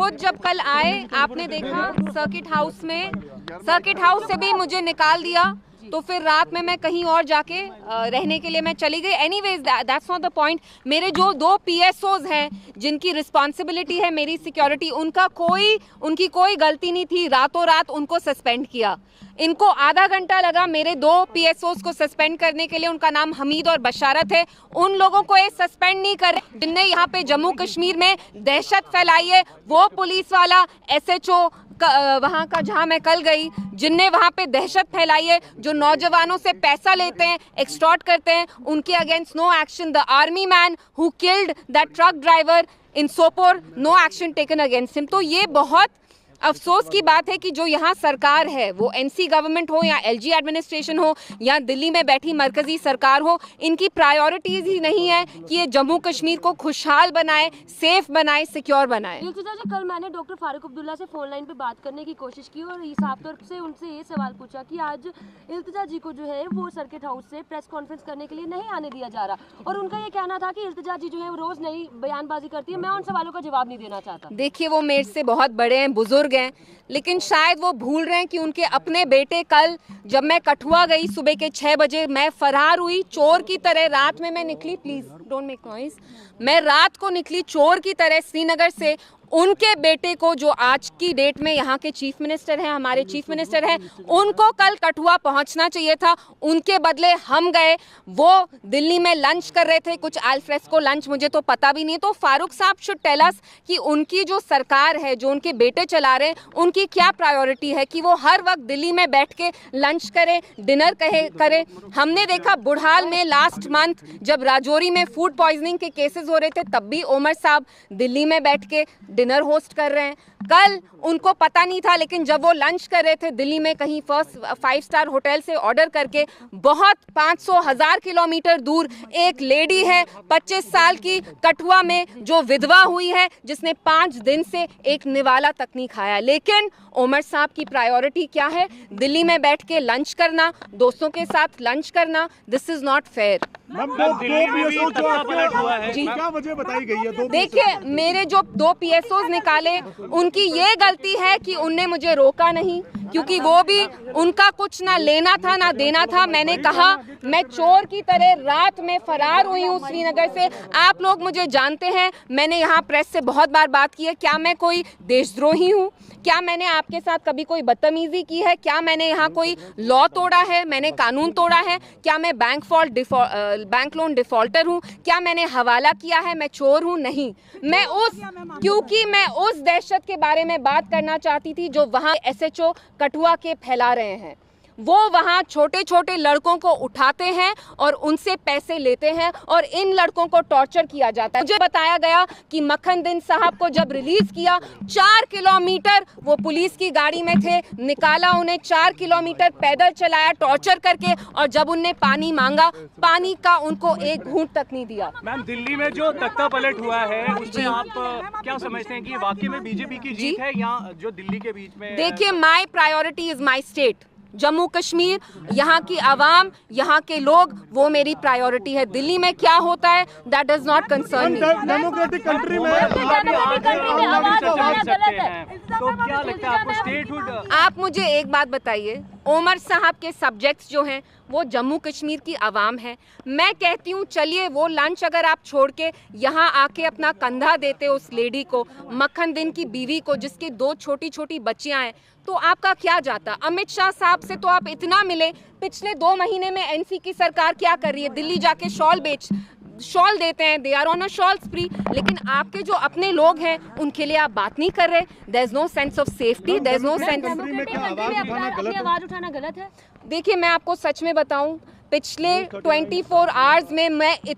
खुद जब कल आए, आपने देखा सर्किट हाउस से भी मुझे निकाल दिया, तो फिर रात में मैं कहीं और जाके रहने के लिए मैं चली गई। Anyways that's not the point. मेरे जो 2 PSOs हैं जिनकी रिस्पॉन्सिबिलिटी है मेरी सिक्योरिटी, उनकी कोई गलती नहीं थी, रातों रात उनको सस्पेंड किया। इनको आधा घंटा लगा मेरे 2 PSOs को सस्पेंड करने के लिए। उनका नाम हमीद और बशारत है। उन लोगों को ये सस्पेंड नहीं कर रहे जिनने यहाँ पे जम्मू कश्मीर में दहशत फैलाई है। वो पुलिस वाला SHO वहाँ का जहाँ मैं कल गई, जिनने वहाँ पे दहशत फैलाई है, जो नौजवानों से पैसा लेते हैं, एक्सटॉर्ट करते हैं, उनके against no action. The army man who killed that truck driver in Sopore, no action taken against him. तो ये बहुत अफसोस की बात है कि जो यहाँ सरकार है, वो NC गवर्नमेंट हो या LG एडमिनिस्ट्रेशन हो या दिल्ली में बैठी मरकजी सरकार हो, इनकी प्रायोरिटीज ही नहीं है कि ये जम्मू कश्मीर को खुशहाल बनाए, सेफ बनाए, सिक्योर बनाए। इल्तिजा जी, कल मैंने डॉक्टर फारूक अब्दुल्ला से फोन लाइन पे बात करने की कोशिश की और साफ तौर से उनसे ये सवाल पूछा कि आज इल्तिजा जी को जो है वो सर्किट हाउस से प्रेस कॉन्फ्रेंस करने के लिए नहीं आने दिया जा रहा, और उनका ये कहना था कि इल्तिजा जी जो है रोज नई बयानबाजी करती है, मैं उन सवालों का जवाब नहीं देना चाहता। देखिए, वो मेरे से बहुत बड़े हैं, बुजुर्ग हैं, लेकिन शायद वो भूल रहे हैं कि उनके अपने बेटे, कल जब मैं कठुआ गई सुबह के 6 बजे, मैं फरार हुई चोर की तरह। रात में मैं निकली, प्लीज डोंट मेक नॉइज, मैं रात को निकली चोर की तरह श्रीनगर से। उनके बेटे को, जो आज की डेट में यहाँ के चीफ मिनिस्टर हैं, हमारे चीफ मिनिस्टर हैं, उनको कल कठुआ पहुँचना चाहिए था। उनके बदले हम गए। वो दिल्ली में लंच कर रहे थे, कुछ अल्फ्रेस्को लंच, मुझे तो पता भी नहीं। तो फारूक साहब शुड टेल अस कि उनकी जो सरकार है, जो उनके बेटे चला रहे हैं, उनकी क्या प्रायोरिटी है कि वो हर वक्त दिल्ली में बैठ के लंच करे, डिनर करे। हमने देखा बुढ़ाल में लास्ट मंथ जब राजौरी में फूड पॉइजनिंग के केसेस हो रहे थे, तब भी ओमर साहब दिल्ली में बैठ के डिनर होस्ट कर रहे हैं। कल उनको पता नहीं था, लेकिन जब वो लंच कर रहे थे दिल्ली में कहीं फर्स्ट 5 स्टार होटल से ऑर्डर करके, बहुत 500,000 किलोमीटर दूर एक लेडी है 25 साल की कठुआ में, जो विधवा हुई है, जिसने 5 दिन से एक निवाला तक नहीं खाया। लेकिन ओमर साहब की प्रायोरिटी क्या है? दिल्ली में बैठ के लंच करना, दोस्तों के साथ लंच करना। This is not fair. क्या वजह बताई गई है? देखिए, मेरे जो 2 PSOs निकाले, उनकी ये गलती है कि उनने मुझे रोका नहीं, क्योंकि वो भी, उनका कुछ ना लेना था ना देना था। मैंने कहा मैं चोर की तरह रात में फरार हुई हूँ श्रीनगर से। आप लोग मुझे जानते हैं, मैंने यहाँ प्रेस से बहुत बार बात की है। क्या मैं कोई देशद्रोही हूँ? क्या मैंने आपके साथ कभी कोई बदतमीजी की है? क्या मैंने यहाँ कोई लॉ तोड़ा है? मैंने कानून तोड़ा है? क्या मैं बैंक लोन डिफॉल्टर हूँ? क्या मैंने हवाला किया है? मैं चोर हूँ? नहीं। क्योंकि मैं उस दहशत के बारे में बात करना चाहती थी जो वहाँ SHO कठुआ के फैला रहे हैं। वो वहाँ छोटे छोटे लड़कों को उठाते हैं और उनसे पैसे लेते हैं, और इन लड़कों को टॉर्चर किया जाता है। मुझे बताया गया कि मक्खन दिन साहब को जब रिलीज किया, 4 किलोमीटर वो पुलिस की गाड़ी में थे, निकाला उन्हें, 4 किलोमीटर पैदल चलाया टॉर्चर करके, और जब उनने पानी मांगा, पानी का उनको एक घूंट तक नहीं दिया। मैम, दिल्ली में जो तख्ता पलट हुआ है, उसमें आप क्या समझते हैं कि वाकई में बीजेपी की जीत है या जो दिल्ली के बीच में? देखिए, my priority is my state, Jammu Kashmir, यहाँ की आवाम, यहाँ के लोग, वो मेरी प्रायोरिटी है। दिल्ली में क्या होता है, that does not concern me. Democratic country में तो क्या लगता है आपको स्टेटहुड? आप मुझे एक बात बताइए, ओमर साहब के सब्जेक्ट्स जो हैं वो जम्मू कश्मीर की आवाम है। मैं कहती हूँ, चलिए वो लंच अगर आप छोड़ के यहाँ आके अपना कंधा देते उस लेडी को, मक्खन दिन की बीवी को, जिसकी 2 छोटी छोटी बच्चियाँ हैं, तो आपका क्या जाता? अमित शाह साहब से तो आप इतना मिले। पिछले 2 महीने में NC की सरकार क्या कर रही है? दिल्ली जाके शॉल देते हैं, they are on a shawl spree. लेकिन आपके जो अपने लोग हैं, उनके लिए आप बात नहीं कर रहे। There is no sense of safety, there is no sense. आवाज उठाना गलत है? देखिए, मैं आपको सच में बताऊं, पिछले 24 आवर्स में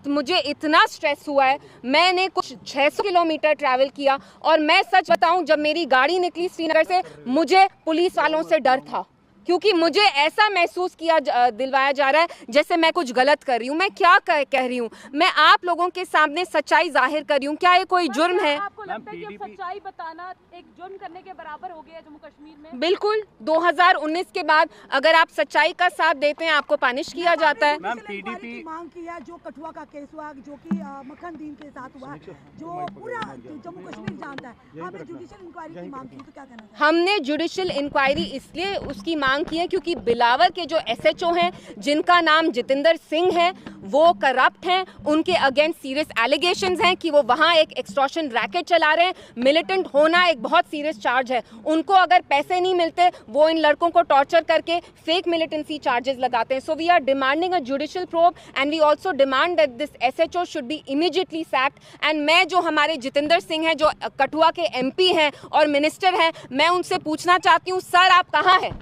मुझे इतना स्ट्रेस हुआ है। मैंने कुछ 600 किलोमीटर ट्रैवल किया, और मैं सच बताऊं, जब मेरी गाड़ी निकली श्रीनगर से, मुझे पुलिस वालों से डर था। क्योंकि मुझे ऐसा महसूस दिलवाया जा रहा है जैसे मैं कुछ गलत कर रही हूँ। मैं क्या कह रही हूँ? मैं आप लोगों के सामने सच्चाई जाहिर कर रही हूँ। क्या ये कोई जुर्म है? आपको लगता है कि अब सच्चाई बताना एक जुर्म करने के बराबर हो गया है जम्मू कश्मीर में? बिल्कुल। 2019 के बाद अगर आप सच्चाई का साथ देते हैं आपको पनिश किया जाता है। मैम पीडीपी मांग किया, जो कठुआ का केस हुआ, जो कि मक्खन दीन के साथ हुआ, जो पूरा जम्मू कश्मीर जानता है, आपने जुडिशियल इंक्वायरी की मांग की, तो क्या कहना है? हमने जुडिशियल इंक्वायरी इसलिए उसकी मांग की है क्योंकि बिलावर के जो एसएचओ हैं जिनका नाम जितेंद्र सिंह है वो करप्ट हैं। उनके अगेंस्ट सीरियस एलिगेशंस हैं कि वो वहाँ एक एक्सटॉर्शन रैकेट चला रहे हैं। मिलिटेंट होना एक बहुत सीरियस चार्ज है। उनको अगर पैसे नहीं मिलते वो इन लड़कों को टॉर्चर करके फेक मिलिटेंसी चार्जेस लगाते हैं। So we are demanding a judicial probe and we also demand that this SHO should be immediately sacked. And मैं जो हमारे जितेंद्र सिंह हैं जो कठुआ के एमपी हैं और मिनिस्टर हैं, मैं उनसे पूछना चाहती हूँ, सर आप कहाँ हैं?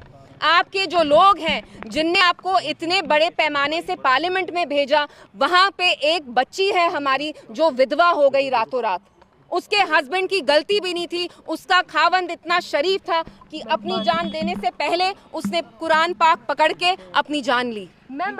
आपके जो लोग हैं जिनने आपको इतने बड़े पैमाने से पार्लियामेंट में भेजा, वहाँ पे एक बच्ची है हमारी जो विधवा हो गई रातों रात। उसके हस्बैंड की गलती भी नहीं थी। उसका खावंद इतना शरीफ था कि अपनी जान देने से पहले उसने कुरान पाक पकड़ के अपनी जान ली। मैम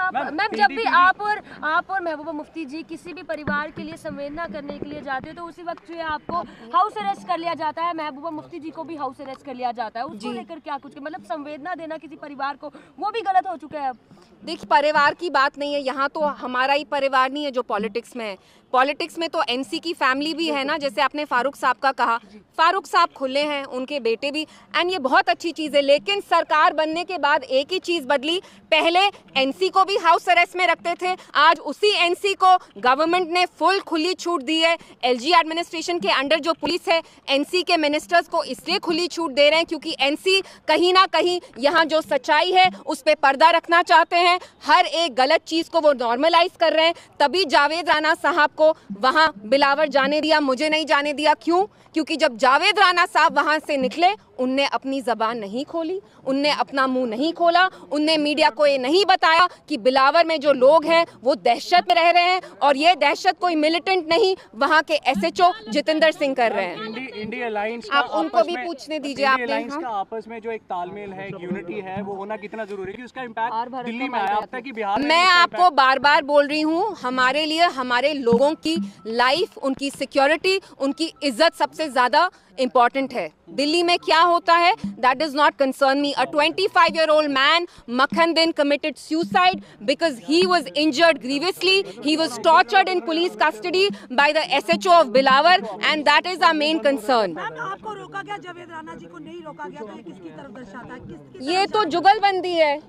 जब भी आप और महबूबा मुफ्ती जी किसी भी परिवार के लिए संवेदना करने के लिए जाते हैं तो उसी वक्त जो है आपको हाउस अरेस्ट कर लिया जाता है। महबूबा मुफ्ती जी को भी हाउस अरेस्ट कर लिया जाता है। उसको लेकर क्या कुछ मतलब संवेदना देना किसी परिवार को वो भी गलत हो चुका है अब? देखिए परिवार की बात नहीं है यहाँ, तो हमारा ही परिवार नहीं है जो पॉलिटिक्स में है। पॉलिटिक्स में तो एनसी की फैमिली भी है ना, जैसे आपने फारूक साहब का कहा। फारूक साहब खुले हैं, उनके बेटे भी, एंड ये बहुत अच्छी चीज़ है। लेकिन सरकार बनने के बाद एक ही चीज़ बदली, पहले एनसी को भी हाउस अरेस्ट में रखते थे, आज उसी एनसी को गवर्नमेंट ने फुल खुली छूट दी है। एलजी एडमिनिस्ट्रेशन के अंडर जो पुलिस है एनसी के मिनिस्टर्स को इसलिए खुली छूट दे रहे हैं क्योंकि एनसी कहीं ना कहीं यहाँ जो सच्चाई है उस पर पर्दा रखना चाहते हैं। हर एक गलत चीज़ को वो नॉर्मलाइज कर रहे हैं। तभी जावेद राणा साहब को वहाँ बिलावर जाने दिया, मुझे नहीं जाने दिया। क्यों? क्योंकि जब जावेद राणा साहब वहाँ से निकले उनने अपनी ज़बान नहीं खोली, उनने अपना मुंह नहीं खोला, उनने मीडिया को ये नहीं बताया कि बिलावर में जो लोग हैं वो दहशत में रह रहे हैं और ये दहशत कोई मिलिटेंट नहीं, वहाँ के एसएचओ जितेंद्र सिंह कर रहे हैं। इंडी अलायंस आप उनको भी पूछने दीजिए। आपने आपस में जो एक तालमेल है, यूनिटी है, वो होना कितना जरूरी है कि उसका इम्पैक्ट दिल्ली में आया अब तक कि बिहार में? मैं आपको बार बार बोल रही हूँ, हमारे लिए हमारे लोगों की लाइफ, उनकी सिक्योरिटी, उनकी इज्जत सबसे ज्यादा इम्पॉर्टेंट है। दिल्ली में क्या होता है that does not concern me. A 25-year-old man, Makhan Din, committed suicide because he was injured grievously. He was tortured in police custody by the SHO of Bilawar, and that is our main concern. Ma'am आपको रोका गया, जावेद राणा जी को नहीं रोका गया, तो ये किसकी तरफ दर्शाता है? ये तो जुगलबंदी है।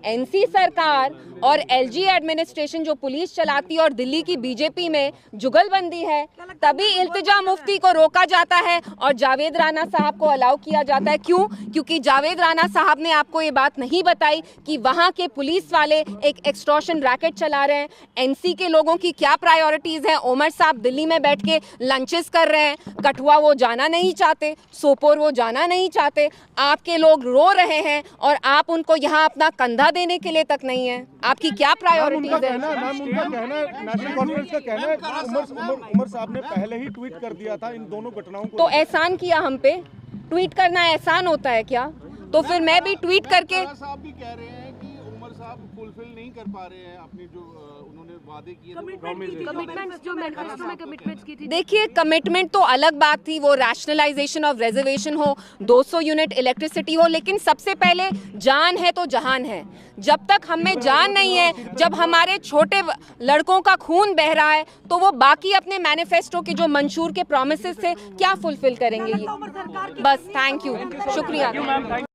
एनसी सरकार और एलजी एडमिनिस्ट्रेशन जो पुलिस चलाती है और दिल्ली की बीजेपी में जुगलबंदी है, तभी इल्तिजा मुफ्ती को रोका जाता है और जावेद राणा साहब को अलाउ किया जाता है। क्यों? क्योंकि जावेद राणा साहब ने आपको ये बात नहीं बताई कि वहाँ के पुलिस वाले एक एक्सटॉर्शन रैकेट चला रहे हैं। एनसी के लोगों की क्या प्रायोरिटीज़ हैं? उमर साहब दिल्ली में बैठ के लंचेस कर रहे हैं, कठुआ वो जाना नहीं चाहते, सोपोर वो जाना नहीं चाहते। आपके लोग रो रहे हैं और आप उनको यहाँ अपना कंधा देने के लिए तक नहीं है। आपकी क्या प्रायोरिटीज है? मैम उनका कहना है, नेशनल कॉन्फ्रेंस का कहना है उमर साहब ने पहले ही ट्वीट कर दिया था इन दोनों घटनाओं को। तो एहसान किया हम पे? ट्वीट करना एहसान होता है क्या? तो फिर मैं भी ट्वीट करके साहब भी कह रहे हैं कि उमर साहब फुलफिल नहीं कर पा रहे हैं अपनी जो उन्होंने वादे किए कमिटमेंट्स जो मैनिफेस्टो में कमिटमेंट्स की थी। देखिए कमिटमेंट तो अलग बात थी, वो रैशनलाइजेशन ऑफ रिजर्वेशन हो, 200 यूनिट इलेक्ट्रिसिटी हो, लेकिन सबसे पहले जान है तो जहान है। जब तक हमें जान नहीं है, जब हमारे छोटे लड़कों का खून बह रहा है, तो वो बाकी अपने मैनिफेस्टो के जो मंशूर के प्रॉमिसेस थे क्या फुलफिल करेंगे? ये बस। थैंक यू, शुक्रिया।